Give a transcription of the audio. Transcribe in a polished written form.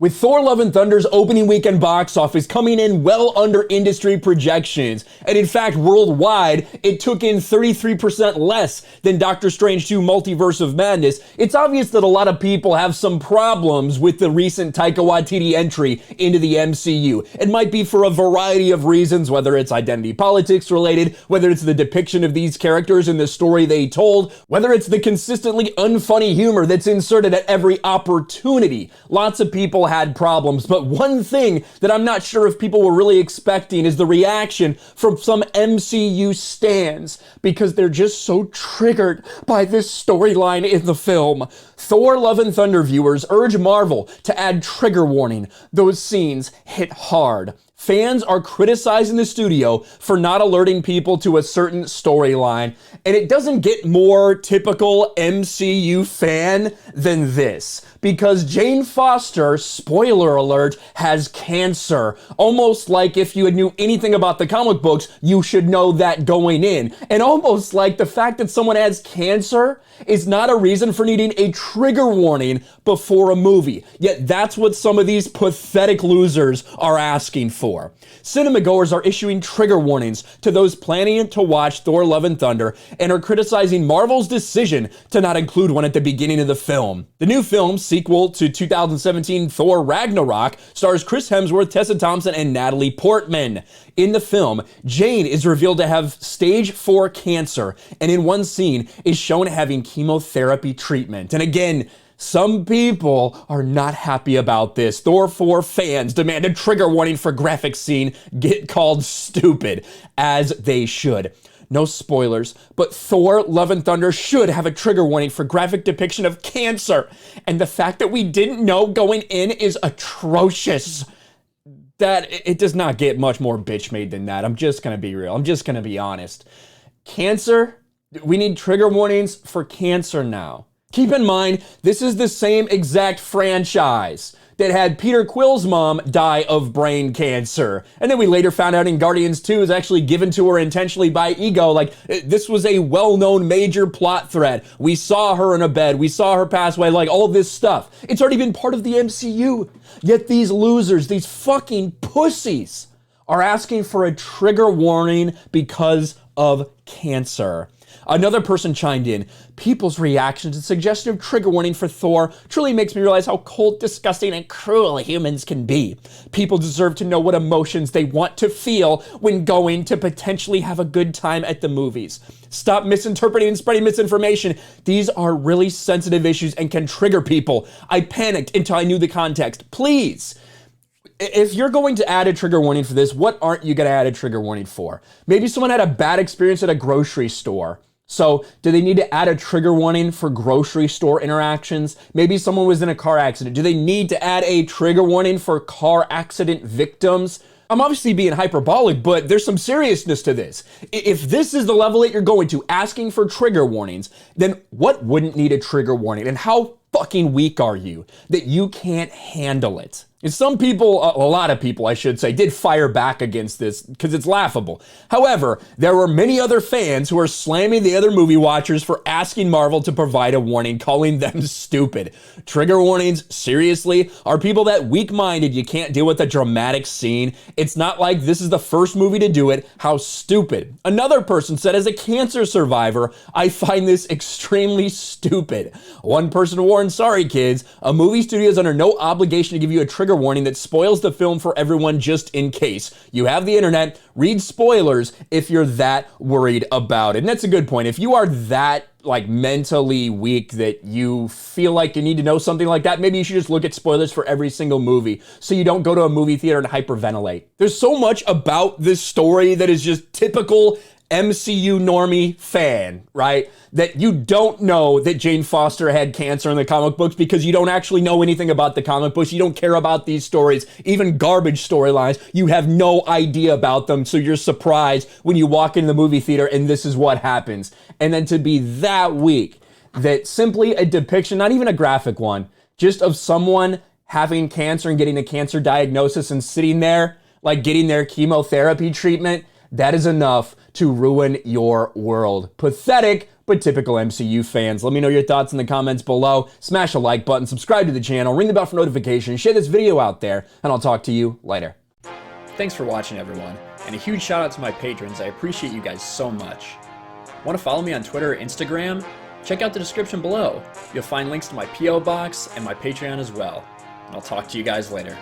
With Thor Love and Thunder's opening weekend box office coming in well under industry projections, and in fact worldwide, it took in 33% less than Doctor Strange 2 Multiverse of Madness, it's obvious that a lot of people have some problems with the recent Taika Waititi entry into the MCU. It might be for a variety of reasons, whether it's identity politics related, whether it's the depiction of these characters in the story they told, whether it's the consistently unfunny humor that's inserted at every opportunity. Lots of people had problems, but one thing that I'm not sure if people were really expecting is the reaction from some MCU stans, because they're just so triggered by this storyline in the film. Thor Love and Thunder viewers urge Marvel to add trigger warning. Those scenes hit hard. Fans are criticizing the studio for not alerting people to a certain storyline, and it doesn't get more typical MCU fan than this, because Jane Foster, spoiler alert, has cancer. Almost like if you knew anything about the comic books, you should know that going in. And almost like the fact that someone has cancer is not a reason for needing a trigger warning before a movie. Yet that's what some of these pathetic losers are asking for. Cinemagoers are issuing trigger warnings to those planning to watch Thor Love and Thunder and are criticizing Marvel's decision to not include one at the beginning of the film. The new film, sequel to 2017 Thor Ragnarok, stars Chris Hemsworth, Tessa Thompson, and Natalie Portman. In the film, Jane is revealed to have stage 4 cancer, and in one scene is shown having chemotherapy treatment. And again, some people are not happy about this. Thor 4 fans demand a trigger warning for graphic scene get called stupid, as they should. No spoilers, but Thor Love and Thunder should have a trigger warning for graphic depiction of cancer. And the fact that we didn't know going in is atrocious. That it does not get much more bitch made than that. I'm just gonna be real. I'm just gonna be honest. Cancer, we need trigger warnings for cancer now. Keep in mind, this is the same exact franchise that had Peter Quill's mom die of brain cancer. And then we later found out in Guardians 2 is actually given to her intentionally by Ego. Like, this was a well-known major plot thread. We saw her in a bed. We saw her pass away, like all this stuff. It's already been part of the MCU. Yet these losers, these fucking pussies, are asking for a trigger warning because of cancer. Another person chimed in, people's reaction to the suggestion of trigger warning for Thor truly makes me realize how cold, disgusting, and cruel humans can be. People deserve to know what emotions they want to feel when going to potentially have a good time at the movies. Stop misinterpreting and spreading misinformation. These are really sensitive issues and can trigger people. I panicked until I knew the context. Please. If you're going to add a trigger warning for this, what aren't you going to add a trigger warning for? Maybe someone had a bad experience at a grocery store. So, do they need to add a trigger warning for grocery store interactions? Maybe someone was in a car accident. Do they need to add a trigger warning for car accident victims? I'm obviously being hyperbolic, but there's some seriousness to this. If this is the level that you're going to, asking for trigger warnings, then what wouldn't need a trigger warning? And how fucking weak are you that you can't handle it? And some people, a lot of people I should say, did fire back against this because it's laughable. However, there were many other fans who are slamming the other movie watchers for asking Marvel to provide a warning, calling them stupid. Trigger warnings, seriously? Are people that weak-minded you can't deal with a dramatic scene? It's not like this is the first movie to do it. How stupid. Another person said, as a cancer survivor, I find this extremely stupid. One person warned, sorry kids, a movie studio is under no obligation to give you a trigger warning that spoils the film for everyone just in case. You have the internet, read spoilers if you're that worried about it. And that's a good point. If you are that mentally weak that you feel like you need to know something like that, maybe you should just look at spoilers for every single movie so you don't go to a movie theater and hyperventilate. There's so much about this story that is just typical MCU normie fan, right? That you don't know that Jane Foster had cancer in the comic books because you don't actually know anything about the comic books. You don't care about these stories, even garbage storylines. You have no idea about them, so you're surprised when you walk in the movie theater and this is what happens. And then to be that weak that simply a depiction, not even a graphic one, just of someone having cancer and getting a cancer diagnosis and sitting there, like getting their chemotherapy treatment, that is enough to ruin your world. Pathetic, but typical MCU fans. Let me know your thoughts in the comments below. Smash a like button, subscribe to the channel, ring the bell for notifications, share this video out there, and I'll talk to you later. Thanks for watching, everyone, and a huge shout out to my patrons. I appreciate you guys so much. Want to follow me on Twitter or Instagram? Check out the description below. You'll find links to my P.O. box and my Patreon as well. And I'll talk to you guys later.